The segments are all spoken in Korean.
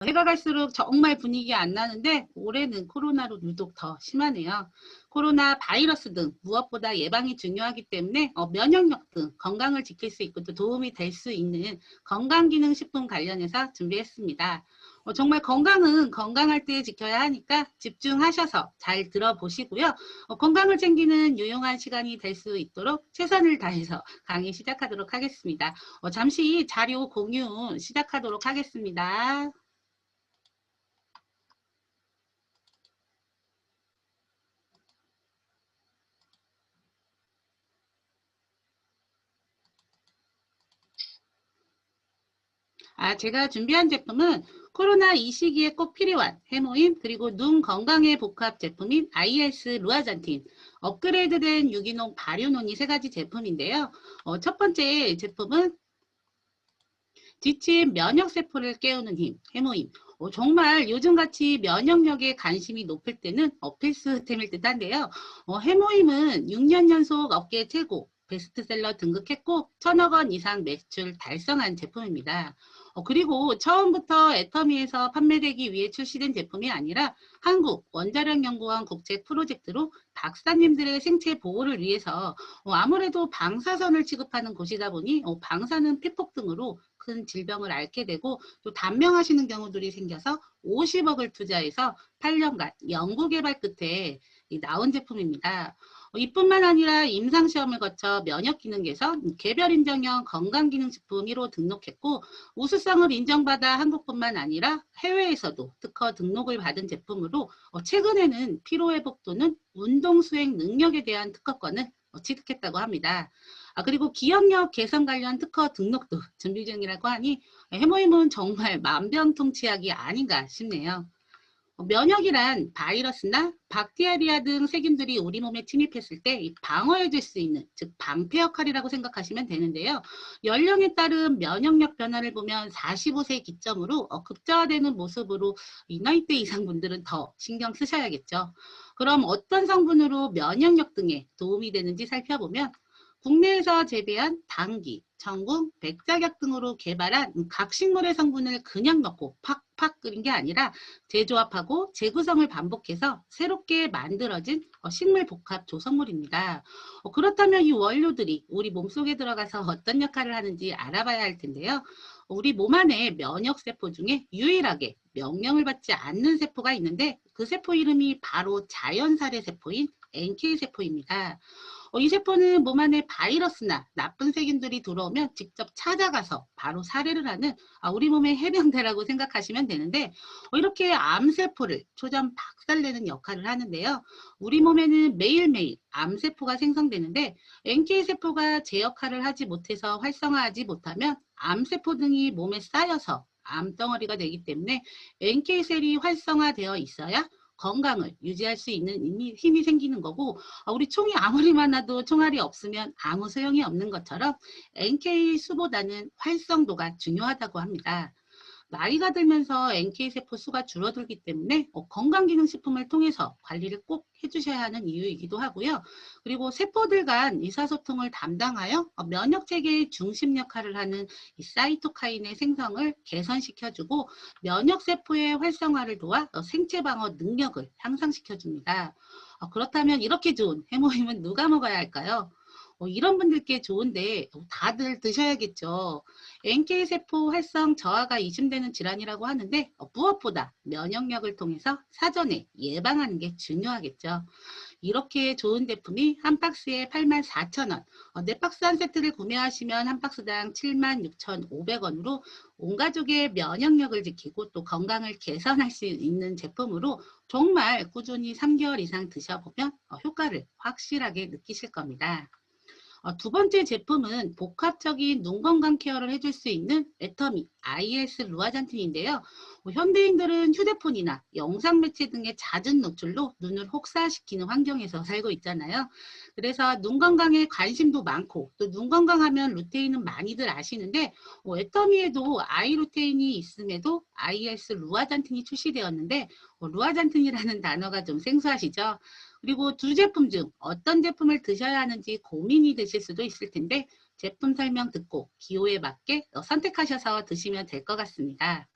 해가 갈수록 정말 분위기가 안 나는데 올해는 코로나로 유독 더 심하네요. 코로나 바이러스 등 무엇보다 예방이 중요하기 때문에 면역력 등 건강을 지킬 수 있고 또 도움이 될 수 있는 건강기능식품 관련해서 준비했습니다. 정말 건강은 건강할 때 지켜야 하니까 집중하셔서 잘 들어보시고요. 건강을 챙기는 유용한 시간이 될 수 있도록 최선을 다해서 강의 시작하도록 하겠습니다. 잠시 자료 공유 시작하도록 하겠습니다. 제가 준비한 제품은 코로나 이 시기에 꼭 필요한 해모임 그리고 눈 건강의 복합 제품인 IS 루아잔틴 업그레이드된 유기농 발효논이 세 가지 제품인데요. 첫 번째 제품은 지친 면역세포를 깨우는 힘, 해모임. 정말 요즘같이 면역력에 관심이 높을 때는 필수템일 듯한데요. 해모임은 6년 연속 업계 최고 베스트셀러 등극했고 1,000억 원 이상 매출 달성한 제품입니다. 그리고 처음부터 애터미에서 판매되기 위해 출시된 제품이 아니라 한국원자력연구원 국제 프로젝트로 박사님들의 생체 보호를 위해서 아무래도 방사선을 취급하는 곳이다 보니 방사능 피폭 등으로 큰 질병을 앓게 되고 또 단명하시는 경우들이 생겨서 50억을 투자해서 8년간 연구개발 끝에 나온 제품입니다. 이뿐만 아니라 임상시험을 거쳐 면역기능 개선, 개별인정형 건강기능식품 1호 등록했고 우수성을 인정받아 한국뿐만 아니라 해외에서도 특허 등록을 받은 제품으로 최근에는 피로회복 또는 운동수행 능력에 대한 특허권을 취득했다고 합니다. 그리고 기억력 개선 관련 특허 등록도 준비 중이라고 하니 해모임은 정말 만병통치약이 아닌가 싶네요. 면역이란 바이러스나 박테리아 등 세균들이 우리 몸에 침입했을 때 방어해 줄 수 있는 즉 방패 역할이라고 생각하시면 되는데요. 연령에 따른 면역력 변화를 보면 45세 기점으로 극저하되는 모습으로 이 나이대 이상 분들은 더 신경 쓰셔야겠죠. 그럼 어떤 성분으로 면역력 등에 도움이 되는지 살펴보면 국내에서 재배한 당귀, 전분, 백작약 등으로 개발한 각 식물의 성분을 그냥 넣고 팍팍 끓인 게 아니라 재조합하고 재구성을 반복해서 새롭게 만들어진 식물 복합 조성물입니다. 그렇다면 이 원료들이 우리 몸속에 들어가서 어떤 역할을 하는지 알아봐야 할 텐데요. 우리 몸 안에 면역세포 중에 유일하게 명령을 받지 않는 세포가 있는데 그 세포 이름이 바로 자연살해 세포인 NK세포입니다. 이 세포는 몸 안에 바이러스나 나쁜 세균들이 들어오면 직접 찾아가서 바로 살해를 하는 우리 몸의 해병대라고 생각하시면 되는데 이렇게 암세포를 초전 박살내는 역할을 하는데요. 우리 몸에는 매일매일 암세포가 생성되는데 NK세포가 제 역할을 하지 못해서 활성화하지 못하면 암세포 등이 몸에 쌓여서 암덩어리가 되기 때문에 NK셀이 활성화되어 있어야 건강을 유지할 수 있는 힘이 생기는 거고 우리 총이 아무리 많아도 총알이 없으면 아무 소용이 없는 것처럼 NK 수보다는 활성도가 중요하다고 합니다. 나이가 들면서 NK세포 수가 줄어들기 때문에 건강기능식품을 통해서 관리를 꼭 해주셔야 하는 이유이기도 하고요. 그리고 세포들 간 의사소통을 담당하여 면역체계의 중심 역할을 하는 이 사이토카인의 생성을 개선시켜주고 면역세포의 활성화를 도와 생체방어 능력을 향상시켜줍니다. 그렇다면 이렇게 좋은 해모임은 누가 먹어야 할까요? 이런 분들께 좋은데 다들 드셔야겠죠. NK세포 활성 저하가 의심되는 질환이라고 하는데 무엇보다 면역력을 통해서 사전에 예방하는 게 중요하겠죠. 이렇게 좋은 제품이 한 박스에 84,000원, 네 박스 한 세트를 구매하시면 한 박스당 76,500원으로 온 가족의 면역력을 지키고 또 건강을 개선할 수 있는 제품으로 정말 꾸준히 3개월 이상 드셔보면 효과를 확실하게 느끼실 겁니다. 두 번째 제품은 복합적인 눈 건강 케어를 해줄 수 있는 애터미 IS 루아잔틴인데요. 현대인들은 휴대폰이나 영상 매체 등의 잦은 노출로 눈을 혹사시키는 환경에서 살고 있잖아요. 그래서 눈 건강에 관심도 많고 또 눈 건강하면 루테인은 많이들 아시는데 애터미에도 아이 루테인이 있음에도 IS 루아잔틴이 출시되었는데 루아잔틴이라는 단어가 좀 생소하시죠? 그리고 두 제품 중 어떤 제품을 드셔야 하는지 고민이 되실 수도 있을 텐데 제품 설명 듣고 기호에 맞게 선택하셔서 드시면 될 것 같습니다.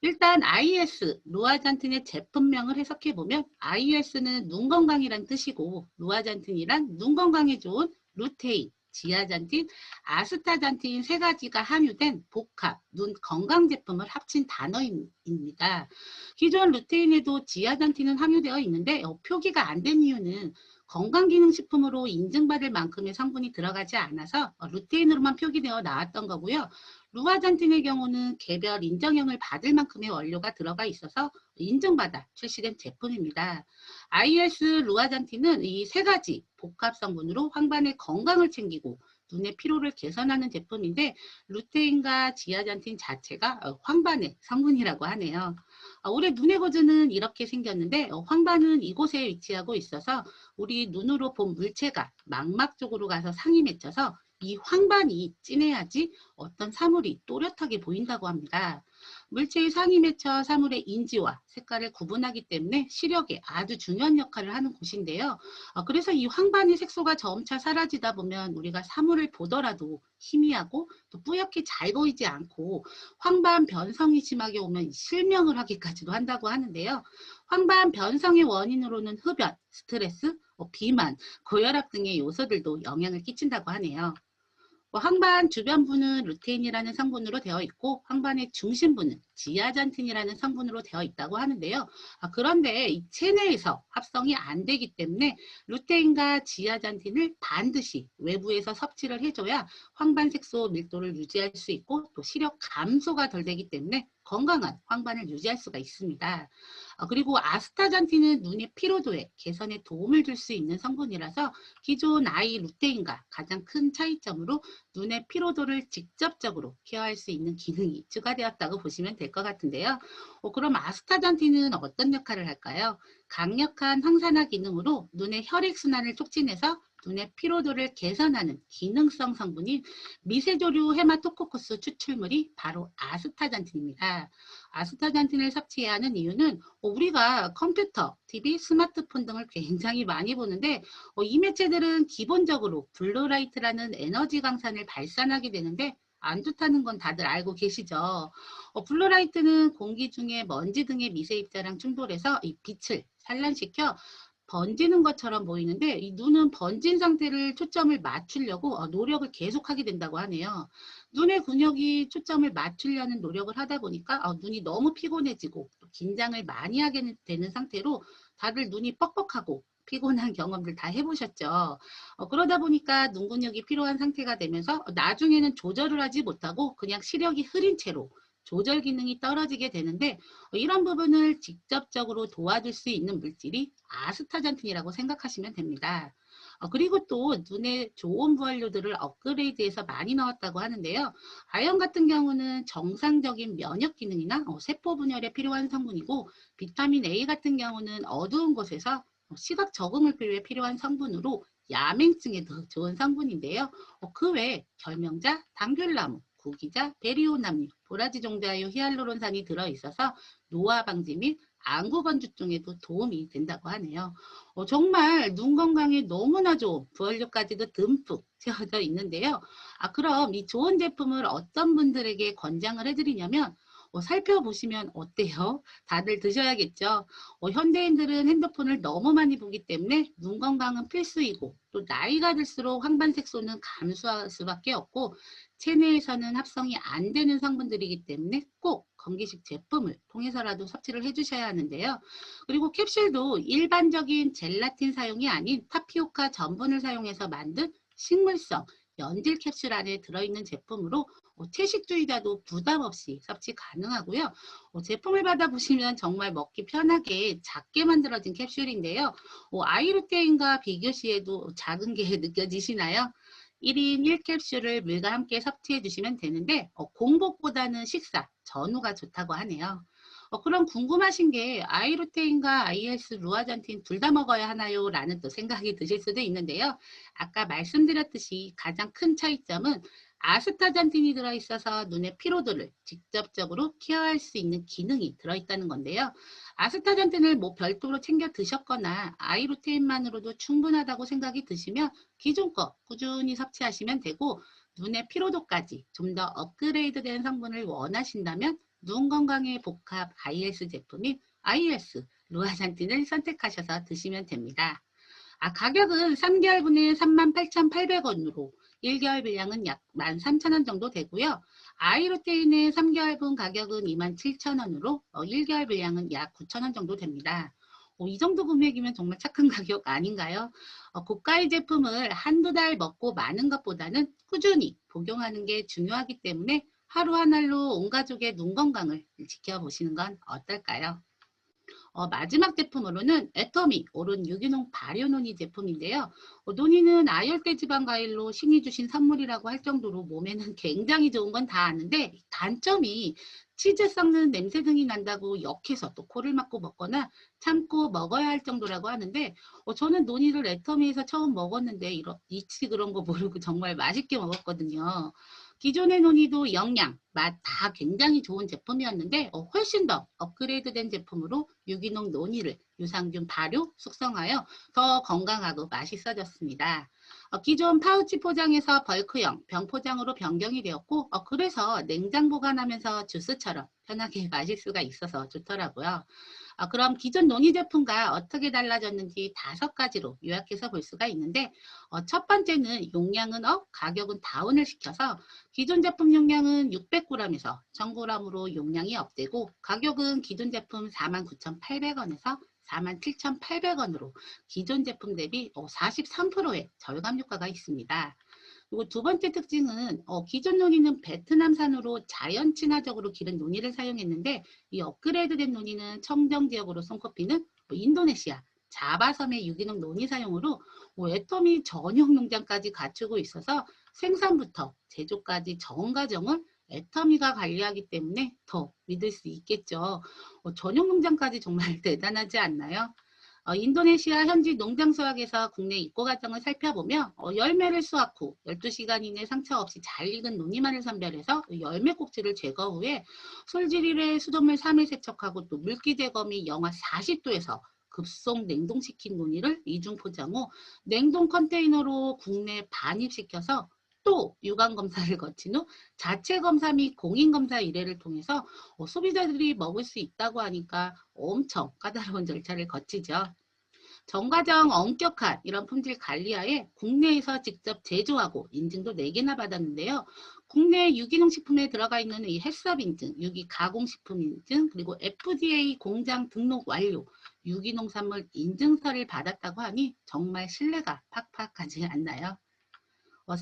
일단 IS, 루아잔틴의 제품명을 해석해보면 IS는 눈 건강이란 뜻이고 루아잔틴이란 눈 건강에 좋은 루테인, 지아잔틴, 아스타잔틴 세 가지가 함유된 복합, 눈 건강 제품을 합친 단어입니다. 기존 루테인에도 지아잔틴은 함유되어 있는데 표기가 안 된 이유는 건강기능식품으로 인증받을 만큼의 성분이 들어가지 않아서 루테인으로만 표기되어 나왔던 거고요. 루아잔틴의 경우는 개별 인정형을 받을 만큼의 원료가 들어가 있어서 인증받아 출시된 제품입니다. IS 루아잔틴은 이 세 가지 복합 성분으로 황반의 건강을 챙기고 눈의 피로를 개선하는 제품인데 루테인과 지아잔틴 자체가 황반의 성분이라고 하네요. 우리 눈의 구조는 이렇게 생겼는데 황반은 이곳에 위치하고 있어서 우리 눈으로 본 물체가 망막 쪽으로 가서 상이 맺혀서 이 황반이 진해야지 어떤 사물이 또렷하게 보인다고 합니다. 물체의 상이 맺혀 사물의 인지와 색깔을 구분하기 때문에 시력에 아주 중요한 역할을 하는 곳인데요. 그래서 이 황반의 색소가 점차 사라지다 보면 우리가 사물을 보더라도 희미하고 또 뿌옇게 잘 보이지 않고 황반 변성이 심하게 오면 실명을 하기까지도 한다고 하는데요. 황반 변성의 원인으로는 흡연, 스트레스, 비만, 고혈압 등의 요소들도 영향을 끼친다고 하네요. 황반 주변부는 루테인이라는 성분으로 되어 있고 황반의 중심부는 지아잔틴이라는 성분으로 되어 있다고 하는데요. 그런데 이 체내에서 합성이 안 되기 때문에 루테인과 지아잔틴을 반드시 외부에서 섭취를 해줘야 황반 색소 밀도를 유지할 수 있고 또 시력 감소가 덜 되기 때문에 건강한 황반을 유지할 수가 있습니다. 그리고 아스타잔틴은 눈의 피로도에 개선에 도움을 줄 수 있는 성분이라서 기존 아이 루테인과 가장 큰 차이점으로 눈의 피로도를 직접적으로 케어할 수 있는 기능이 추가되었다고 보시면 될 것 같은데요. 그럼 아스타잔틴은 어떤 역할을 할까요? 강력한 항산화 기능으로 눈의 혈액순환을 촉진해서 눈의 피로도를 개선하는 기능성 성분인 미세조류 헤마토코쿠스 추출물이 바로 아스타잔틴입니다. 아스타잔틴을 섭취해야 하는 이유는 우리가 컴퓨터, TV, 스마트폰 등을 굉장히 많이 보는데 이 매체들은 기본적으로 블루라이트라는 에너지 강산을 발산하게 되는데 안 좋다는 건 다들 알고 계시죠? 블루라이트는 공기 중에 먼지 등의 미세 입자랑 충돌해서 이 빛을 산란시켜 번지는 것처럼 보이는데 이 눈은 번진 상태를 초점을 맞추려고 노력을 계속하게 된다고 하네요. 눈의 근육이 초점을 맞추려는 노력을 하다 보니까 눈이 너무 피곤해지고 또 긴장을 많이 하게 되는 상태로 다들 눈이 뻑뻑하고 피곤한 경험들 다 해보셨죠. 그러다 보니까 눈 근육이 피로한 상태가 되면서 나중에는 조절을 하지 못하고 그냥 시력이 흐린 채로 조절 기능이 떨어지게 되는데 이런 부분을 직접적으로 도와줄 수 있는 물질이 아스타잔틴이라고 생각하시면 됩니다. 그리고 또 눈에 좋은 부활료들을 업그레이드해서 많이 넣었다고 하는데요. 아연 같은 경우는 정상적인 면역 기능이나 세포 분열에 필요한 성분이고 비타민 A 같은 경우는 어두운 곳에서 시각 적응을 위해 필요한 성분으로 야맹증에도 좋은 성분인데요. 그 외에 결명자, 당귤나무, 구기자, 베리오남류, 도라지 종자의 히알루론산이 들어있어서 노화 방지 및 안구 건조증에도 도움이 된다고 하네요. 정말 눈 건강에 너무나 좋은 부활료까지도 듬뿍 채워져 있는데요. 그럼 이 좋은 제품을 어떤 분들에게 권장을 해드리냐면 살펴보시면 어때요? 다들 드셔야겠죠. 현대인들은 핸드폰을 너무 많이 보기 때문에 눈 건강은 필수이고 또 나이가 들수록 황반색소는 감소할 수밖에 없고 체내에서는 합성이 안 되는 성분들이기 때문에 꼭 건기식 제품을 통해서라도 섭취를 해주셔야 하는데요. 그리고 캡슐도 일반적인 젤라틴 사용이 아닌 타피오카 전분을 사용해서 만든 식물성 연질 캡슐 안에 들어있는 제품으로 채식주의자도 부담 없이 섭취 가능하고요. 제품을 받아보시면 정말 먹기 편하게 작게 만들어진 캡슐인데요. 아이루테인과 비교 시에도 작은 게 느껴지시나요? 1인 1캡슐을 물과 함께 섭취해 주시면 되는데 공복보다는 식사, 전후가 좋다고 하네요. 그럼 궁금하신 게 아이루테인과 IS 루아잔틴 둘 다 먹어야 하나요? 라는 또 생각이 드실 수도 있는데요. 아까 말씀드렸듯이 가장 큰 차이점은 아스타잔틴이 들어있어서 눈의 피로도를 직접적으로 케어할 수 있는 기능이 들어있다는 건데요. 아스타잔틴을 뭐 별도로 챙겨 드셨거나 아이루테인만으로도 충분하다고 생각이 드시면 기존 거 꾸준히 섭취하시면 되고 눈의 피로도까지 좀 더 업그레이드된 성분을 원하신다면 눈 건강의 복합 IS 제품인 IS 루아잔틴을 선택하셔서 드시면 됩니다. 가격은 3개월분에 38,800원으로 1개월 분량은 약 13,000원 정도 되고요. 아이루테인의 3개월분 가격은 27,000원으로 1개월 분량은 약 9,000원 정도 됩니다. 이 정도 금액이면 정말 착한 가격 아닌가요? 고가의 제품을 한두 달 먹고 마는 것보다는 꾸준히 복용하는 게 중요하기 때문에 하루 한 알로 온 가족의 눈 건강을 지켜보시는 건 어떨까요? 마지막 제품으로는 애터미 오른 유기농 발효 노니 제품인데요. 노니는 아열대 지방 과일로 신이 주신 선물이라고 할 정도로 몸에는 굉장히 좋은 건 다 아는데 단점이 치즈 섞는 냄새 등이 난다고 역해서 또 코를 막고 먹거나 참고 먹어야 할 정도라고 하는데 저는 노니를 애터미에서 처음 먹었는데 이치 그런 거 모르고 정말 맛있게 먹었거든요. 기존의 노니도 영양, 맛 다 굉장히 좋은 제품이었는데 훨씬 더 업그레이드된 제품으로 유기농 노니를 유산균 발효 숙성하여 더 건강하고 맛있어졌습니다. 기존 파우치 포장에서 벌크형 병 포장으로 변경이 되었고 그래서 냉장 보관하면서 주스처럼 편하게 마실 수가 있어서 좋더라고요. 그럼 기존 노니 제품과 어떻게 달라졌는지 5가지로 요약해서 볼 수가 있는데 첫 번째는 용량은 업, 가격은 다운을 시켜서 기존 제품 용량은 600g에서 1000g으로 용량이 업되고 가격은 기존 제품 49,800원에서 47,800원으로 기존 제품 대비 43%의 절감 효과가 있습니다. 그리고 두 번째 특징은 기존 노니는 베트남산으로 자연 친화적으로 기른 노니를 사용했는데 이 업그레이드된 노니는 청정 지역으로 손꼽히는 인도네시아 자바섬의 유기농 노니 사용으로 애터미 전용 농장까지 갖추고 있어서 생산부터 제조까지 전 과정을 애터미가 관리하기 때문에 더 믿을 수 있겠죠. 전용 농장까지 정말 대단하지 않나요? 인도네시아 현지 농장 수확에서 국내 입고 과정을 살펴보며 열매를 수확 후 12시간 이내 상처 없이 잘 익은 노니만을 선별해서 열매 꼭지를 제거 후에 솔질 1회 수돗물 3회 세척하고 또 물기 제거 및 영하 40도에서 급속 냉동시킨 노니를 이중 포장 후 냉동 컨테이너로 국내 반입시켜서 또 유관 검사를 거친 후 자체 검사 및 공인 검사 의뢰를 통해서 소비자들이 먹을 수 있다고 하니까 엄청 까다로운 절차를 거치죠. 전과정 엄격한 이런 품질 관리하에 국내에서 직접 제조하고 인증도 4개나 받았는데요. 국내 유기농 식품에 들어가 있는 이 햇섭 인증, 유기 가공식품 인증, 그리고 FDA 공장 등록 완료, 유기농산물 인증서를 받았다고 하니 정말 신뢰가 팍팍하지 않나요?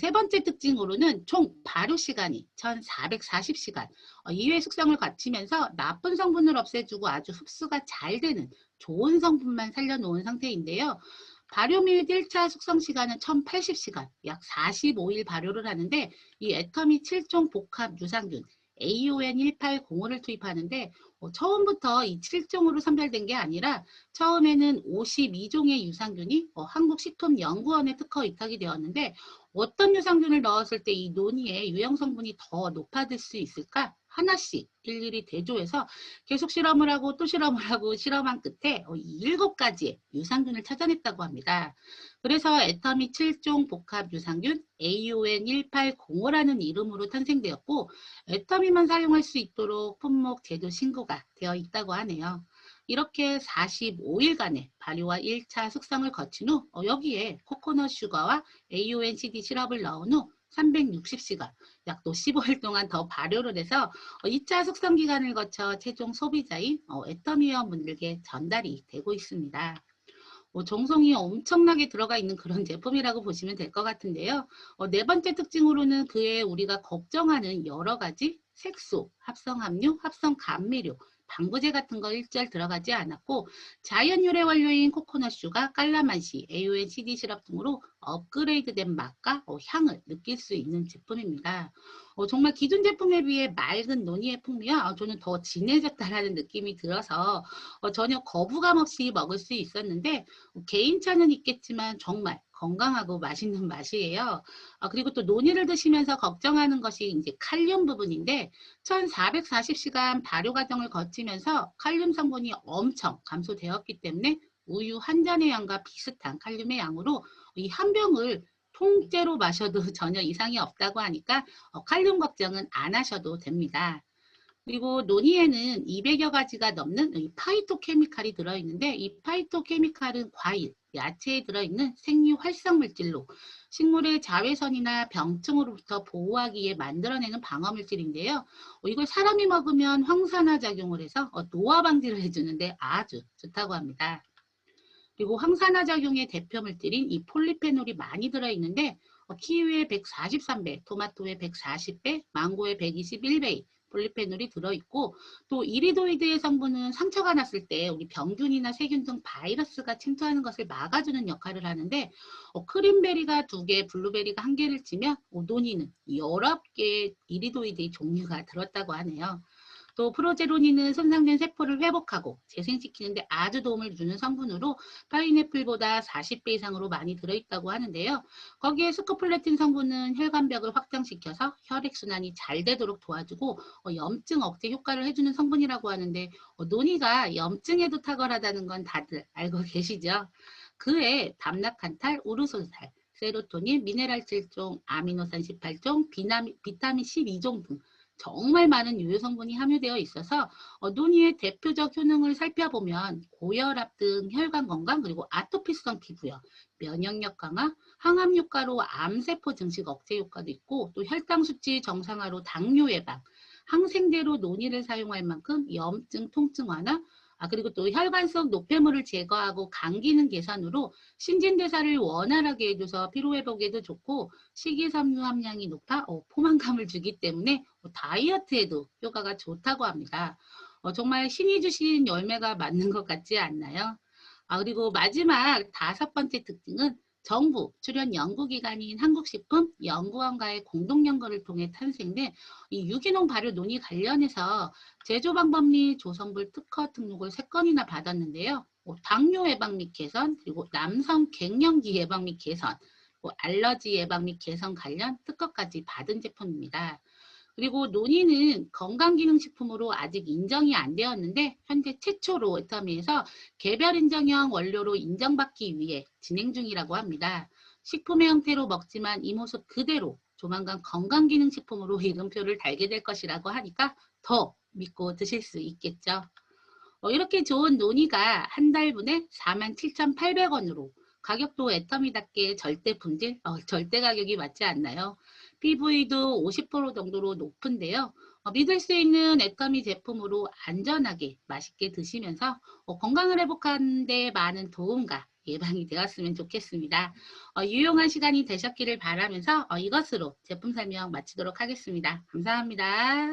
세 번째 특징으로는 총 발효 시간이 1440시간 이외 숙성을 거치면서 나쁜 성분을 없애주고 아주 흡수가 잘 되는 좋은 성분만 살려놓은 상태인데요. 발효 및 1차 숙성 시간은 1080시간, 약 45일 발효를 하는데 이 애터미 7종 복합 유산균 AON 1805를 투입하는데 처음부터 이 7종으로 선별된 게 아니라 처음에는 52종의 유산균이 한국식품연구원에 특허 위탁이 되었는데 어떤 유산균을 넣었을 때 이 논이의 유형 성분이 더 높아질 수 있을까? 하나씩 일일이 대조해서 계속 실험을 하고 또 실험을 하고 실험한 끝에 7가지의 유산균을 찾아냈다고 합니다. 그래서 애터미 7종 복합 유산균 AON 1805라는 이름으로 탄생되었고 애터미만 사용할 수 있도록 품목 제도 신고가 되어 있다고 하네요. 이렇게 45일간의 발효와 1차 숙성을 거친 후 여기에 코코넛 슈거와 AONCD 시럽을 넣은 후 360시간, 약 또 15일 동안 더 발효를 해서 2차 숙성 기간을 거쳐 최종 소비자인 애터미 회원분들께 전달이 되고 있습니다. 정성이 엄청나게 들어가 있는 그런 제품이라고 보시면 될 것 같은데요. 네 번째 특징으로는 그에 우리가 걱정하는 여러 가지 색소, 합성 함유, 합성 감미료, 방부제 같은 거 일절 들어가지 않았고 자연 유래 원료인 코코넛슈가 깔라만시, AONCD 시럽 등으로 업그레이드된 맛과 향을 느낄 수 있는 제품입니다. 정말 기존 제품에 비해 맑은 논이의 풍미와 저는 더 진해졌다라는 느낌이 들어서 전혀 거부감 없이 먹을 수 있었는데 개인차는 있겠지만 정말 건강하고 맛있는 맛이에요. 그리고 또 논이를 드시면서 걱정하는 것이 이제 칼륨 부분인데 1440시간 발효 과정을 거치면서 칼륨 성분이 엄청 감소되었기 때문에 우유 한 잔의 양과 비슷한 칼륨의 양으로 이 한 병을 통째로 마셔도 전혀 이상이 없다고 하니까 칼륨 걱정은 안 하셔도 됩니다. 그리고 논이에는 200여 가지가 넘는 이 파이토케미칼이 들어있는데 이 파이토케미칼은 과일, 야채에 들어있는 생리 활성 물질로 식물의 자외선이나 병충으로부터 보호하기 위해 만들어내는 방어 물질인데요. 이걸 사람이 먹으면 황산화 작용을 해서 노화 방지를 해주는데 아주 좋다고 합니다. 그리고 황산화 작용의 대표 물질인 이 폴리페놀이 많이 들어있는데 키위에 143배, 토마토에 140배, 망고에 121배 폴리페놀이 들어있고 또 이리도이드의 성분은 상처가 났을 때 우리 병균이나 세균 등 바이러스가 침투하는 것을 막아주는 역할을 하는데 크림베리가 2개, 블루베리가 1개를 치면 논이는 19개의 이리도이드의 종류가 들었다고 하네요. 또 프로제로닌은 손상된 세포를 회복하고 재생시키는 데 아주 도움을 주는 성분으로 파인애플보다 40배 이상으로 많이 들어있다고 하는데요. 거기에 스코폴레틴 성분은 혈관벽을 확장시켜서 혈액순환이 잘 되도록 도와주고 염증 억제 효과를 해주는 성분이라고 하는데 논이가 염증에도 탁월하다는 건 다들 알고 계시죠? 그에 담락한탈, 우르솔살, 세로토닌, 미네랄 7종, 아미노산 18종, 비타민 12종 등 정말 많은 유효 성분이 함유되어 있어서 논이의 대표적 효능을 살펴보면 고혈압 등 혈관 건강 그리고 아토피성 피부염, 면역력 강화, 항암 효과로 암세포 증식 억제 효과도 있고 또 혈당 수치 정상화로 당뇨 예방, 항생제로 논이를 사용할 만큼 염증 통증 완화, 그리고 또 혈관 속 노폐물을 제거하고 간 기능 개선으로 신진대사를 원활하게 해줘서 피로회복에도 좋고 식이섬유 함량이 높아 포만감을 주기 때문에 다이어트에도 효과가 좋다고 합니다. 정말 신이 주신 열매가 맞는 것 같지 않나요? 그리고 마지막 5번째 특징은 정부 출연 연구기관인 한국식품연구원과의 공동연구를 통해 탄생된 이 유기농 발효 논의 관련해서 제조 방법 및 조성물 특허 등록을 3건이나 받았는데요. 당뇨 예방 및 개선, 그리고 남성 갱년기 예방 및 개선, 알러지 예방 및 개선 관련 특허까지 받은 제품입니다. 그리고 논의는 건강기능식품으로 아직 인정이 안 되었는데 현재 최초로 애터미에서 개별 인정형 원료로 인정받기 위해 진행 중이라고 합니다. 식품의 형태로 먹지만 이 모습 그대로 조만간 건강기능식품으로 이름표를 달게 될 것이라고 하니까 더 믿고 드실 수 있겠죠. 이렇게 좋은 논의가 한 달분에 47,800원으로 가격도 애터미답게 절대 품질, 절대 가격이 맞지 않나요? PV도 50% 정도로 높은데요. 믿을 수 있는 애터미 제품으로 안전하게 맛있게 드시면서 건강을 회복하는 데 많은 도움과 예방이 되었으면 좋겠습니다. 유용한 시간이 되셨기를 바라면서 이것으로 제품 설명 마치도록 하겠습니다. 감사합니다.